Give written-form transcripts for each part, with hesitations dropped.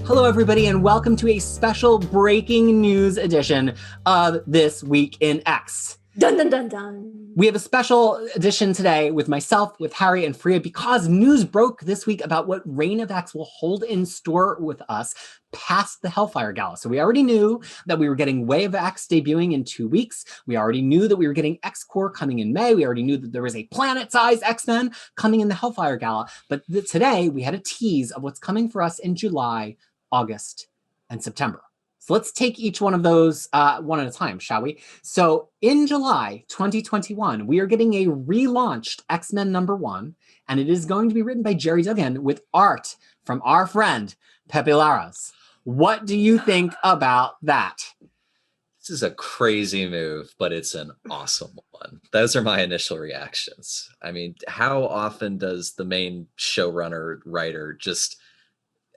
Hello, everybody, and welcome to a special breaking news edition of This Week in X. Dun, dun, dun, dun. We have a special edition today with myself, with Harry and Freya, because news broke this week about what Reign of X will hold in store with us past the Hellfire Gala. So we already knew that we were getting Way of X debuting in 2 weeks. We already knew that we were getting X-Core coming in May. We already knew that there was a planet-sized X-Men coming in the Hellfire Gala. But today, we had a tease of what's coming for us in July, August, and September. So let's take each one of those one at a time, shall we? So in July 2021, we are getting a relaunched X-Men #1, and it is going to be written by Gerry Duggan with art from our friend, Pepe Larraz. What do you think about that? This is a crazy move, but it's an awesome one. Those are my initial reactions. I mean, how often does the main showrunner writer just,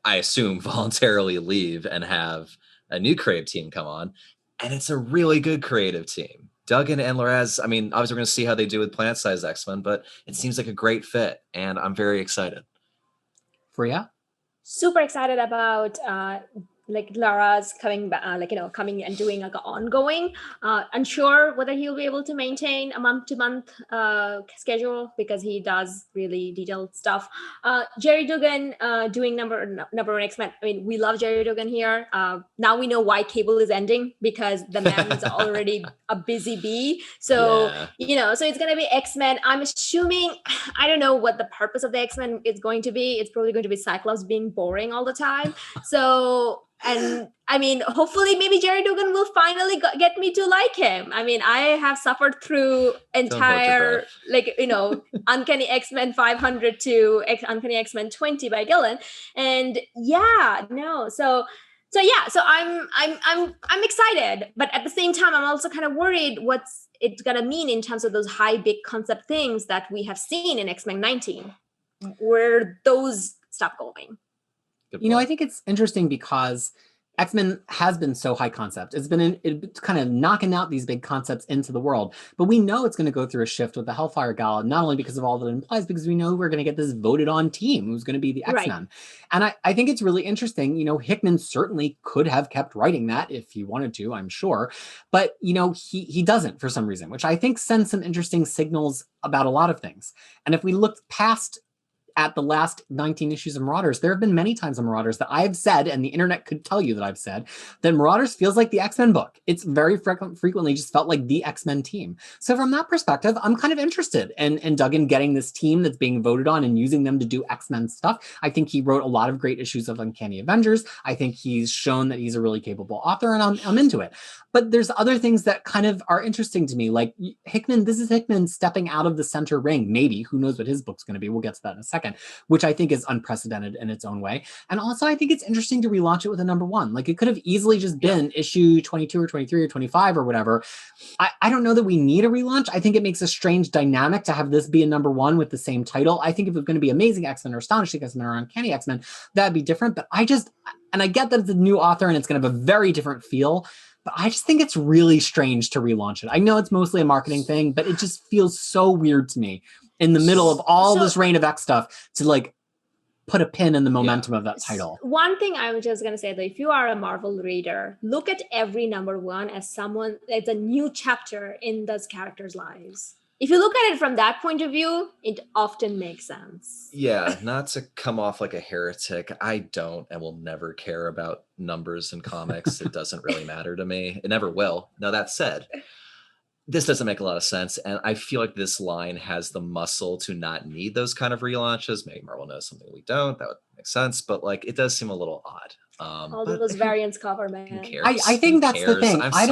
I assume, voluntarily leave and have a new creative team come on? And it's a really good creative team. Duggan and Larraz, I mean, obviously we're going to see how they do with planet-sized X-Men, but it seems like a great fit, and I'm very excited. Freya? Super excited about Larraz coming back, coming and doing like an ongoing. Unsure whether he'll be able to maintain a month-to-month schedule because he does really detailed stuff. Gerry Duggan doing number one X-Men. I mean, we love Gerry Duggan here. Now we know why Cable is ending, because the man is already a busy bee. So so it's gonna be X-Men. I'm assuming, I don't know what the purpose of the X-Men is going to be. It's probably going to be Cyclops being boring all the time. So. And I mean, hopefully maybe Gerry Duggan will finally get me to like him. I mean, I have suffered through entire, Uncanny X-Men 500 to Uncanny X-Men 20 by Gillen. And so I'm excited. But at the same time, I'm also kind of worried what's it going to mean in terms of those high, big concept things that we have seen in X-Men 19. Where those stop going. I think it's interesting because X-Men has been so high concept. It's kind of knocking out these big concepts into the world. But we know it's going to go through a shift with the Hellfire Gala, not only because of all that it implies, because we know we're going to get this voted on team who's going to be the X-Men. Right. And I think it's really interesting. Hickman certainly could have kept writing that if he wanted to, I'm sure. But, he doesn't for some reason, which I think sends some interesting signals about a lot of things. And if we look past at the last 19 issues of Marauders, there have been many times in Marauders that I've said, and the internet could tell you that I've said, that Marauders feels like the X-Men book. It's very frequently just felt like the X-Men team. So from that perspective, I'm kind of interested in Duggan getting this team that's being voted on and using them to do X-Men stuff. I think he wrote a lot of great issues of Uncanny Avengers. I think he's shown that he's a really capable author, and I'm into it. But there's other things that kind of are interesting to me, like Hickman. This is Hickman stepping out of the center ring, maybe. Who knows what his book's going to be? We'll get to that in a second. Which I think is unprecedented in its own way. And also I think it's interesting to relaunch it with a #1. Like it could have easily just been issue 22 or 23 or 25 or whatever. I don't know that we need a relaunch. I think it makes a strange dynamic to have this be a #1 with the same title. I think if it was going to be Amazing X-Men or Astonishing X-Men or Uncanny X-Men, that'd be different. But I get that it's a new author and it's going to have a very different feel. But I just think it's really strange to relaunch it. I know it's mostly a marketing thing, but it just feels so weird to me in the middle of all this Reign of X stuff to put a pin in the momentum of that title. One thing I'm just going to say, that if you are a Marvel reader, look at every #1 as a new chapter in those characters' lives. If you look at it from that point of view, it often makes sense. Yeah, not to come off like a heretic, I don't and will never care about numbers in comics. It doesn't really matter to me. It never will. Now, that said, this doesn't make a lot of sense, and I feel like this line has the muscle to not need those kind of relaunches. Maybe Marvel knows something we don't. That would make sense, but it does seem a little odd. All those variants cover, man. Who cares? I think that's the thing. I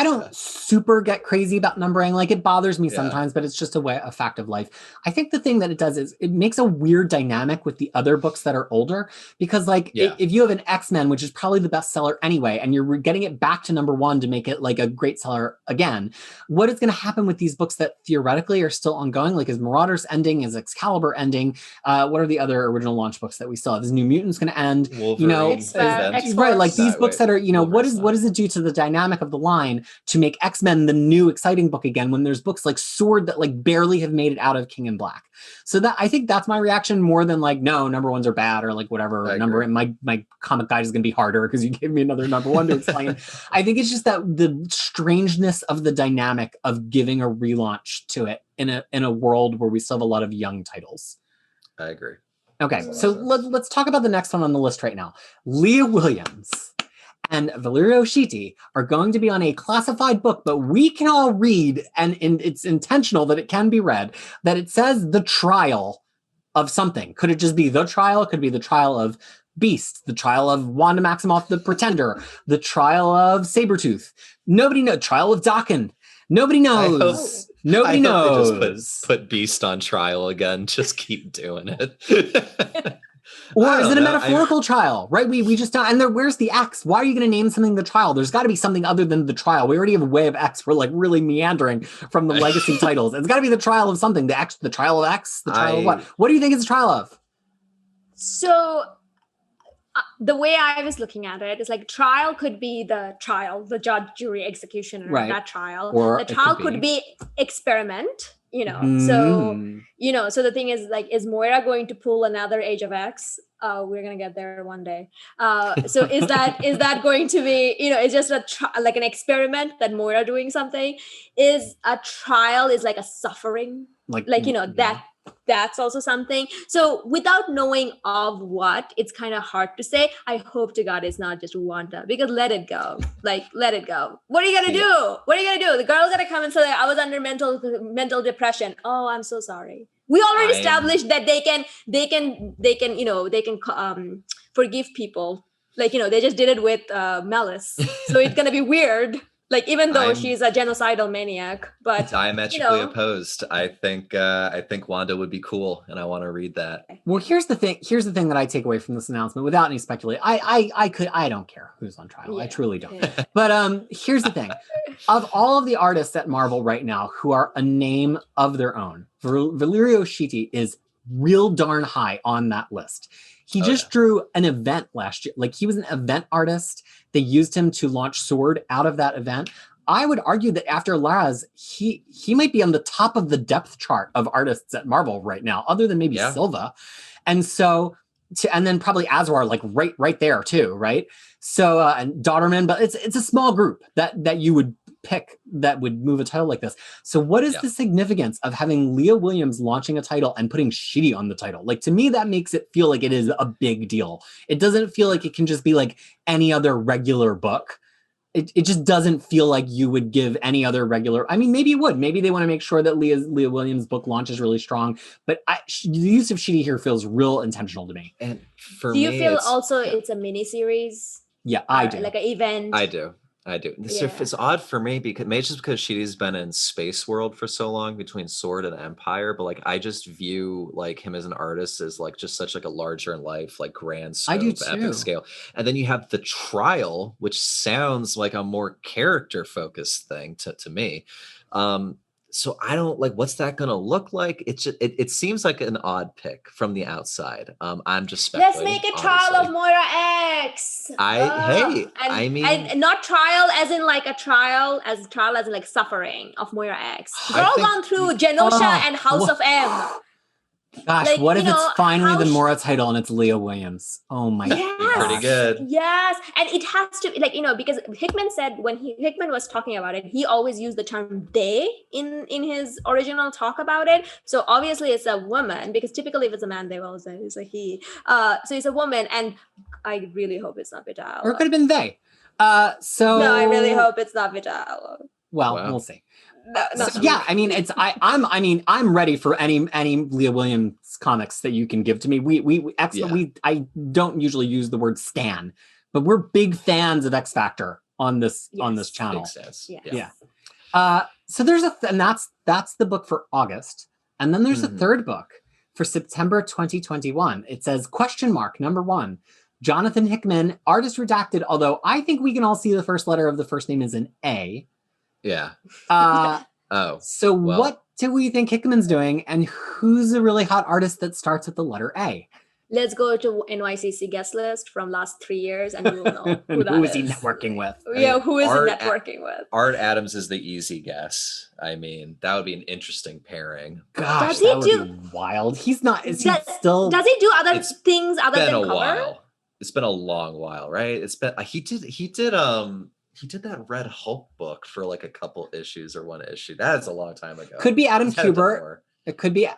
don't super get crazy about numbering. It bothers me sometimes, but it's just a fact of life. I think the thing that it does is it makes a weird dynamic with the other books that are older, because if you have an X-Men, which is probably the best seller anyway, and you're getting it back to #1 to make it a great seller again, what is going to happen with these books that theoretically are still ongoing? Is Marauders ending? Is Excalibur ending? What are the other original launch books that we still have? Is New Mutants going to end? right, like these books that are, what does it do to the dynamic of the line to make X-Men the new exciting book again when there's books like Sword that like barely have made it out of King in Black? So that I think that's my reaction more than like, no, number ones are bad or like whatever number. And my comic guide is going to be harder because you gave me another number one to explain. I think it's just that the strangeness of the dynamic of giving a relaunch to it in a world where we still have a lot of young titles. I agree. Okay, so let's talk about the next one on the list right now. Leah Williams and Valerio Schiti are going to be on a classified book, but we can all read, and it's intentional that it can be read, that it says the trial of something. Could it just be the trial? It could be the trial of Beast, the trial of Wanda Maximoff, the Pretender, the trial of Sabretooth. Nobody knows. Trial of Duggan. Nobody knows. Nobody knows. They just put Beast on trial again. Just keep doing it. Or is it a metaphorical trial, right? We just don't. And where's the X? Why are you going to name something the trial? There's got to be something other than the trial. We already have a way of X. We're like really meandering from the legacy titles. It's got to be the trial of something. The trial of X, the trial of what? What do you think it's a trial of? So the way I was looking at it is like trial could be the trial, the judge, jury, executioner, that trial. Or the trial could be experiment, So the thing is like, is Moira going to pull another Age of X? We're going to get there one day. So is that going to be, it's just like an experiment that Moira doing something? Is a trial is like a suffering, that's also something. So without knowing of what, it's kind of hard to say. I hope to God it's not just Wanda, because let it go. Let it go. What are you going to do? What are you going to do? The girl's going to come and say, I was under mental depression. Oh, I'm so sorry. We already established that they can forgive people. They just did it with Malice. So it's going to be weird. Even though she's a genocidal maniac, but diametrically opposed. I think Wanda would be cool, and I want to read that. Well, here's the thing that I take away from this announcement without any speculation. I don't care who's on trial. I truly don't. Yeah. But here's the thing. Of all of the artists at Marvel right now who are a name of their own, Valerio Schiti is real darn high on that list. He just drew an event last year. He was an event artist. They used him to launch Sword out of that event. I would argue that after Larraz, he might be on the top of the depth chart of artists at Marvel right now, other than maybe Silva. And so, and then probably Azwar, right there too, right? So, and Dodderman, but it's a small group that you would pick that would move a title like this. So what is the significance of having Leah Williams launching a title and putting Schiti on the title? To me, that makes it feel like it is a big deal. It doesn't feel like it can just be like any other regular book. It just doesn't feel like you would give any other regular. I mean, maybe you would. Maybe they want to make sure that Leah Williams' book launch is really strong. But the use of Schiti here feels real intentional to me. And for do you feel also it's a mini series? Yeah, I do. Like an event. I do. It's odd for me because maybe just because Shiti's been in Space World for so long between Sword and Empire, but I just view him as an artist as just such a larger in life, grand scope, epic scale. And then you have the trial, which sounds like a more character focused thing to me. So I don't what's that going to look like? It seems like an odd pick from the outside. I'm just speculating. Let's make a trial of Moira X. And not trial as in a trial as in suffering of Moira X. We're all gone through Genosha and House of M. Gosh, what if it's finally the Moira title and it's Leah Williams? Oh my god. Pretty good. Yes. And it has to be because Hickman said when Hickman was talking about it, he always used the term they in his original talk about it. So obviously it's a woman, because typically if it's a man, they will say it's a he. So it's a woman, and I really hope it's not Vital. Or it could have been they. No, I really hope it's not Vital. Well, we'll see. No. I mean, I'm ready for any Leah Williams comics that you can give to me. I don't usually use the word stan, but we're big fans of X Factor on this channel. Makes sense. Yeah. So there's and that's the book for August, and then there's a third book for September 2021. It says ? Number 1. Jonathan Hickman, artist redacted. Although I think we can all see the first letter of the first name is an A. Yeah. What do we think Hickman's doing, and who's a really hot artist that starts with the letter A? Let's go to NYCC guest list from last 3 years, and we will know who that Who is. is he networking with? Yeah, who is he Art- networking with? Art Adams is the easy guess. I mean, that would be an interesting pairing. Gosh, Does he that would do- be wild. He's not. Is he Does, still? does he do other It's things other Been than a cover? while. It's been a long while, right? It's been he did that Red Hulk book for like a couple issues or one issue. That is a long time ago. Could be Adam He's gotta have done Kubert. more. It could be. No,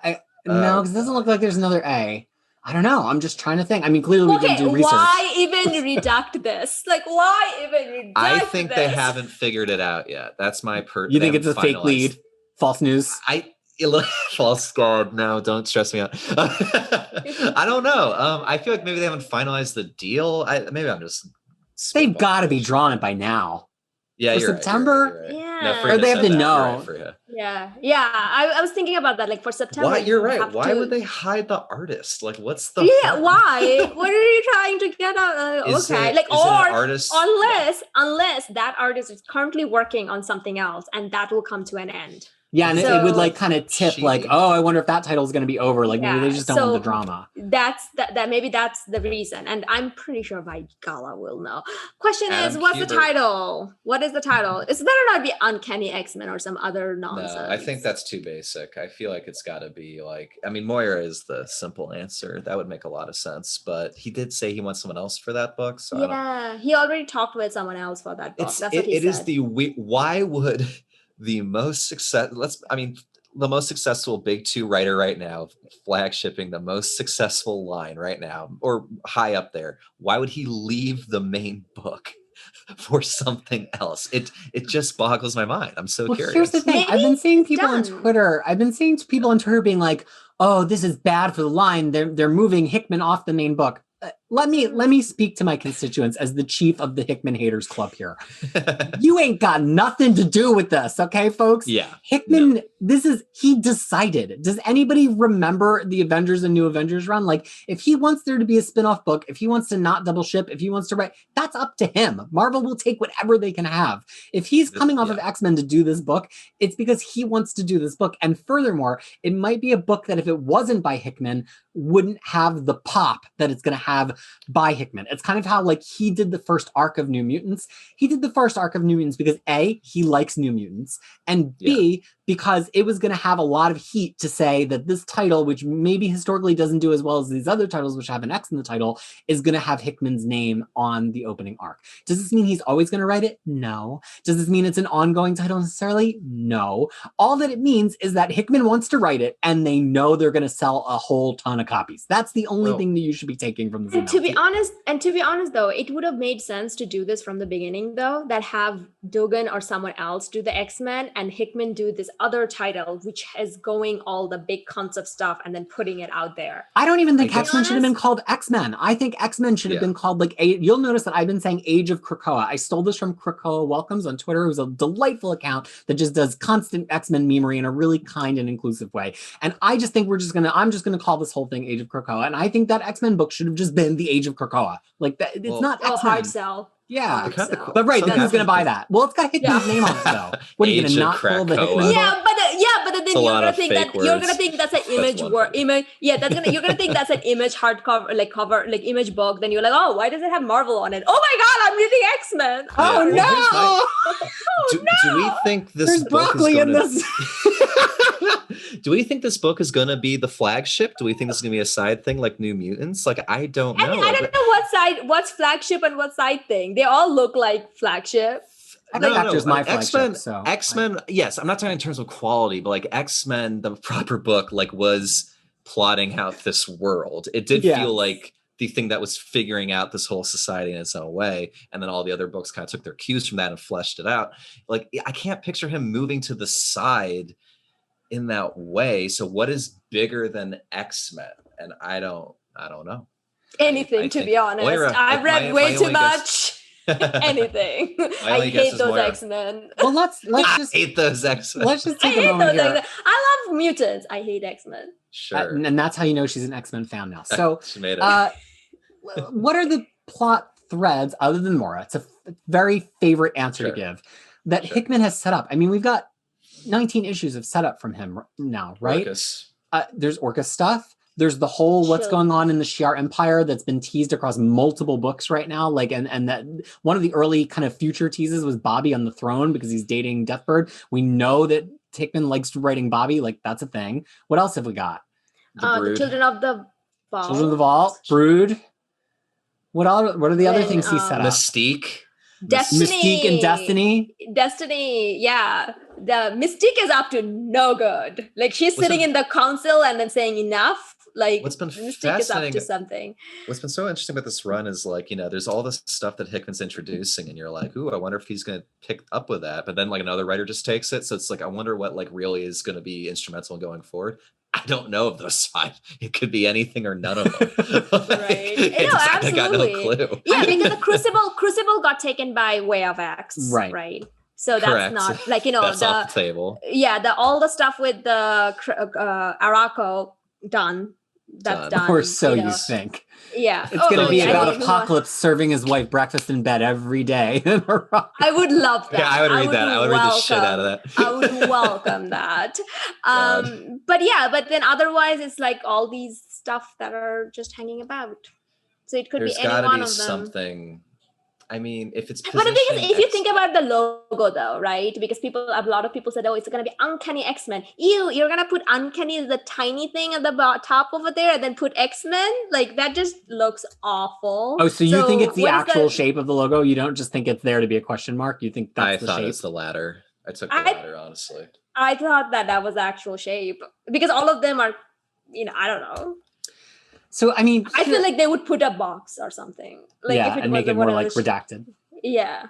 Oh, because it doesn't God. look like there's another A. I don't know. I'm just trying to think. I mean, clearly we Okay, didn't do research. why even reduct this? Like, why even reduct I think they this? haven't figured it out yet. That's my You they think it's a haven't fake finalized- lead? False news? False God, no, don't stress me out. I don't know. I feel like maybe they haven't finalized the deal. Maybe I'm just They've spitballing. got to be drawn it by now. Yeah, for you're right, you're September? right, you're right. Yeah. No, Or Freya they have said to that. You're know. right, Freya. Yeah. I was thinking about that. Like for September. Why? You're you right. have Why to- would they hide the artist? Like, what's the? Yeah, harm? why? What are you trying to get out? Is Okay, it- like is it an or artist? unless that artist is currently working on something else, and that will come to an end. Yeah, and it would like So- kind of tip like, Schiti. oh, I wonder if that title is going to be over. Like maybe they Yeah, just don't want the so- drama. That maybe that's the reason, and I'm pretty sure Gala will know. Question is, Adam what's the Kubert. title? What is the title? It's better not be Uncanny X-Men or some other nonsense. No, I think that's too basic. I feel like it's got to be like, I mean, Moira is the simple answer. That would make a lot of sense. But he did say he wants someone else for that book. So I don't, yeah, he already talked with someone else for that book. That's what he it said. is why would the most the most successful big two writer right now, flagshipping the most successful line right now, or high up there, why would he leave the main book for something else? It just boggles my mind. I'm so Well, curious. here's the thing. Maybe I've been seeing it's people on done. Twitter. I've been seeing people on Twitter being like, "Oh, this is bad for the line. They're moving Hickman off the main book." Let me speak to my constituents as the chief of the Hickman haters club here. You ain't got nothing to do with this, okay, folks? Yeah. Hickman, he decided. Does anybody remember the Avengers and New Avengers run? Like, if he wants there to be a spin-off book, if he wants to not double ship, if he wants to write, that's up to him. Marvel will take whatever they can have. If he's coming off of X-Men to do this book, it's because he wants to do this book. And furthermore, it might be a book that if it wasn't by Hickman, wouldn't have the pop that it's going to have by Hickman. It's kind of how like he did the first arc of New Mutants. He did the first arc of New Mutants because A, he likes New Mutants, and B, because it was going to have a lot of heat to say that this title, which maybe historically doesn't do as well as these other titles, which have an X in the title, is going to have Hickman's name on the opening arc. Does this mean he's always going to write it? No. Does this mean it's an ongoing title necessarily? No. All that it means is that Hickman wants to write it, and they know they're going to sell a whole ton of copies. That's the only thing that you should be taking from this And to be announcement. honest, though, it would have made sense to do this from the beginning, though, that have Duggan or someone else do the X-Men and Hickman do this other title, which is going all the big concept stuff and then putting it out there. I don't even think To be X-Men should have been honest- called X-Men. I think X-Men should have been called like you'll notice that I've been saying Age of Krakoa. I stole this from Krakoa Welcomes on Twitter. It was a delightful account that just does constant X-Men memery in a really kind and inclusive way. And I just think I'm just gonna call this whole thing Age of Krakoa. And I think that X-Men book should have just been the Age of Krakoa. Like that, it's not Oh, X-Men. hard sell. Yeah. Hard Kinda sell. cool. But right, So then who's that's- gonna buy that? Well, it's got Hickman's Yeah. name on it though. What are you Age gonna of not pull the Krakoa. Hickman book? But then a you're lot gonna of think fake that you're gonna words. think that's an That's image one word thing. image. Yeah, you're gonna think that's an image hardcover like image book. Then you're like, oh, why does it have Marvel on it? Oh my god, I'm reading X-Men. Oh Yeah. no! Do we think this There's book broccoli is in gonna... this. Do we think this book is gonna be the flagship? Do we think this is gonna be a side thing like New Mutants? Like I don't know. I mean, I don't know what's flagship and what side thing. They all look like flagship. I think Vector's my X-Men, flagship, so X-Men, yes, I'm not talking in terms of quality, but like X-Men, the proper book, like was plotting out this world. It did Yes. feel like the thing that was figuring out this whole society in its own way. And then all the other books kind of took their cues from that and fleshed it out. Like I can't picture him moving to the side in that way. So what is bigger than X-Men? And I don't know. Anything, I to be think- honest. Moira, I've like, read my way too only much. guess- Anything. I only guess hate is those Moira. X-Men. well, let's I just hate those X-Men. let's just I take a hate moment those here. X-Men. I love mutants. I hate X-Men. Sure. And that's how you know she's an X-Men fan now. So, She made it. what are the plot threads other than Mora? It's a very favorite answer to Sure. give that Sure. Hickman has set up. I mean, we've got 19 issues of setup from him now, right? Ruckus. There's Orca stuff. There's the whole what's Chill. going on in the Shi'ar Empire that's been teased across multiple books right now. Like, and that one of the early kind of future teases was Bobby on the throne because he's dating Deathbird. We know that Hickman likes writing Bobby. Like, that's a thing. What else have we got? The Children of the Vault. Children of the Vault, Brood. What are the other things he set up? Mystique. Destiny. Mystique and Destiny. Destiny, yeah. The Mystique is up to no good. Like, she's sitting in the council and then saying enough. Like, what's been Mystique is up to something. What's been so interesting about this run is, like, you know, there's all this stuff that Hickman's introducing, and you're like, ooh, I wonder if he's going to pick up with that. But then, like, another writer just takes it. So it's like, I wonder what, like, really is going to be instrumental in going forward. I don't know of those five. It could be anything or none of them. Right. No, absolutely. I got no clue. Yeah, because the Crucible got taken by Way of X. Right. So that's Correct. not, like, you know, That's off the table. Yeah, all the stuff with the Araco done. That's done. Or so you know. you think. Yeah. It's going to be yeah, about Apocalypse serving his wife breakfast in bed every day. I would love that. Yeah, I would read that. I would read the shit out of that. I would welcome that. But then otherwise it's like all these stuff that are just hanging about. So it could There's be any gotta one be of them. something. I mean, if it's But the thing is, positioning if you think about the logo, though, right? Because a lot of people said, "Oh, it's going to be Uncanny X-Men." You're going to put Uncanny as the tiny thing at the top over there, and then put X-Men. Like, that just looks awful. Oh, so you think it's the what is actual shape of the logo? You don't just think it's there to be a question mark? You think that's the shape? I thought it's the latter. I took the latter, honestly. I thought that was the actual shape because all of them are, you know, I don't know. So, I mean, I feel like they would put a box or something. Like, yeah, if it and make it more like redacted. Yeah.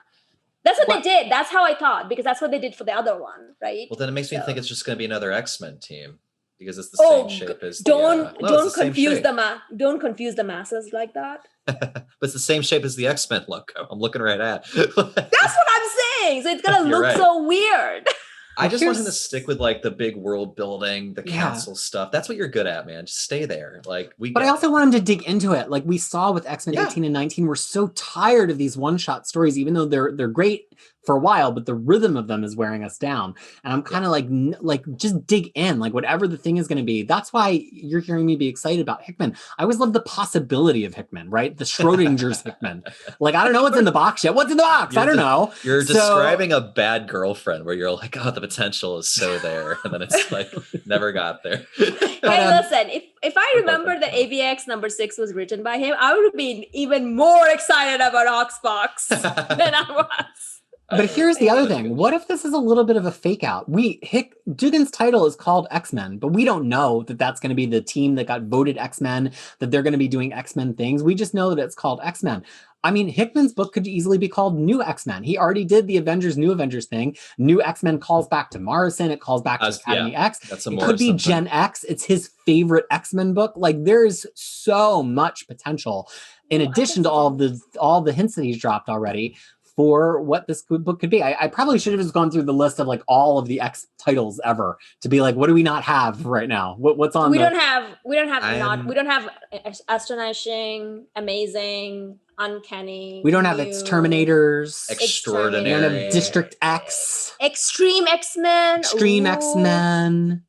That's what they did. That's how I thought, because that's what they did for the other one, right? Well, then it makes me think it's just going to be another X-Men team because it's the same shape as don't confuse the masses like that. But it's the same shape as the X-Men logo. I'm looking right at. That's what I'm saying. So it's going to look so weird. I just want him to stick with, like, the big world building, the council stuff. That's what you're good at, man. Just stay there. Like, But I also want him to dig into it. Like we saw with X-Men 18 and 19, we're so tired of these one-shot stories, even though they're great for a while, but the rhythm of them is wearing us down. And I'm kind of like, just dig in, like whatever the thing is going to be. That's why you're hearing me be excited about Hickman. I always love the possibility of Hickman, right? The Schrodinger's Hickman. Like, I don't know what's in the box yet. What's in the box? I don't know. You're describing a bad girlfriend where you're like, oh, the potential is so there. And then it's like, never got there. Hey, listen, if I remember that AVX number 6 was written by him, I would have been even more excited about Oxbox than I was. But here's the other thing. What if this is a little bit of a fake out? Duggan's title is called X-Men, but we don't know that that's going to be the team that got voted X-Men, that they're going to be doing X-Men things. We just know that it's called X-Men. I mean, Hickman's book could easily be called New X-Men. He already did the New Avengers thing. New X-Men calls back to Morrison. It calls back to Academy X. It could be Gen X. It's his favorite X-Men book. Like, there's so much potential in addition to all the hints that he's dropped already for what this book could be. I probably should have just gone through the list of like all of the X titles ever to be like, what do we not have right now? What's on? We don't have Astonishing, Amazing, Uncanny. We don't have Exterminators, Extraordinary. We don't have District X, Extreme X-Men, Extreme X-Men.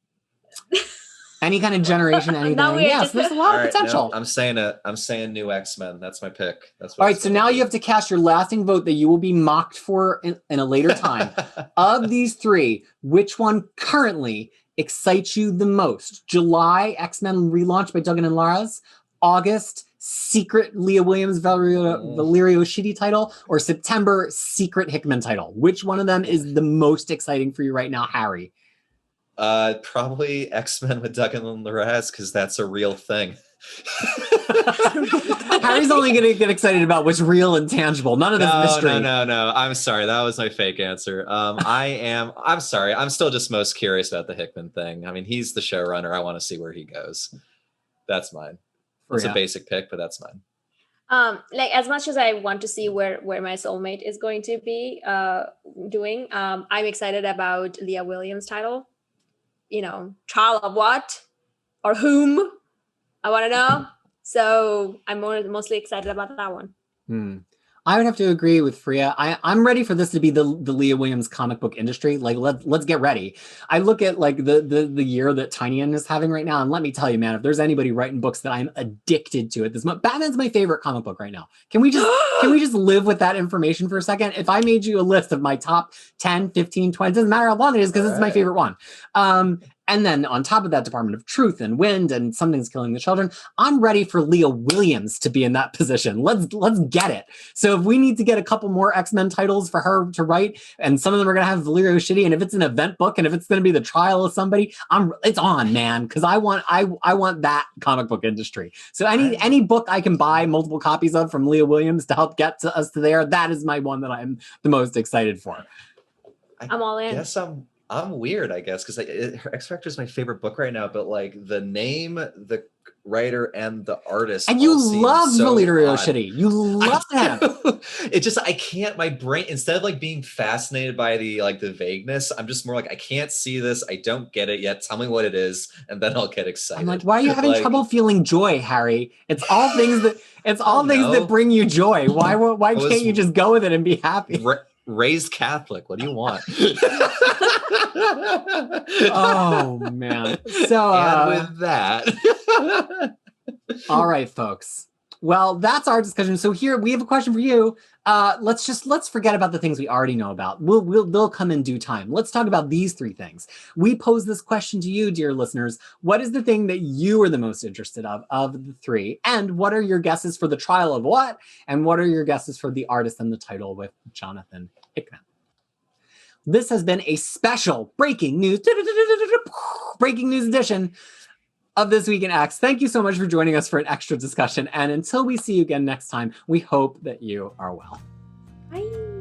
Any kind of generation, anything. Yes, there's a lot of potential. No, I'm saying New X-Men. That's my pick. That's what all right. So now you have to cast your lasting vote that you will be mocked for in a later time. Of these three, which one currently excites you the most? July, X-Men relaunch by Duggan and Larraz. August, secret Leah Williams, Valerio Schiti title, or September, secret Hickman title? Which one of them is the most exciting for you right now, Harry? Probably X-Men with Duggan and Larraz, because that's a real thing. Harry's only going to get excited about what's real and tangible. None of this mystery. No. I'm sorry. That was my fake answer. I'm sorry. I'm still just most curious about the Hickman thing. I mean, he's the showrunner. I want to see where he goes. That's mine. It's a basic pick, but that's mine. Like, as much as I want to see where my soulmate is going to be doing, I'm excited about Leah Williams' title. You know, trial of what or whom? I want to know. So I'm mostly excited about that one. I would have to agree with Freya. I'm ready for this to be the Leah Williams comic book industry. Like, let's get ready. I look at like the year that Tynion is having right now, and let me tell you, man, if there's anybody writing books that I'm addicted to at this moment, Batman's my favorite comic book right now. Can we just live with that information for a second? If I made you a list of my top 10, 15, 20, it doesn't matter how long it is because it's my favorite one. And then on top of that, Department of Truth and Wind and Something's Killing the Children, I'm ready for Leah Williams to be in that position. Let's get it. So if we need to get a couple more X-Men titles for her to write, and some of them are going to have Valerio Schiti, and if it's an event book, and if it's going to be the trial of somebody, it's on, man, because I want that comic book industry. So any book I can buy multiple copies of from Leah Williams to help get us to there, that is my one that I'm the most excited for. I'm all in. Yes, I'm weird, I guess, because X Factor is my favorite book right now. But like the name, the writer, and the artist, and you love Valerio Schiti. You love him. It just I can't. My brain, instead of like being fascinated by the vagueness, I'm just more like I can't see this. I don't get it yet. Tell me what it is, and then I'll get excited. I'm like, why are you having trouble feeling joy, Harry? It's all things that bring you joy. Why can't you just go with it and be happy? Raised Catholic. What do you want? Oh man. So and with that. All right, folks. Well, that's our discussion. So here we have a question for you. Let's forget about the things we already know about. They'll come in due time. Let's talk about these three things. We pose this question to you, dear listeners. What is the thing that you are the most interested of the three? And what are your guesses for the trial of what? And what are your guesses for the artist and the title with Jonathan Hickman? This has been a special breaking news edition of This Week in X. Thank you so much for joining us for an extra discussion. And until we see you again next time, we hope that you are well. Bye.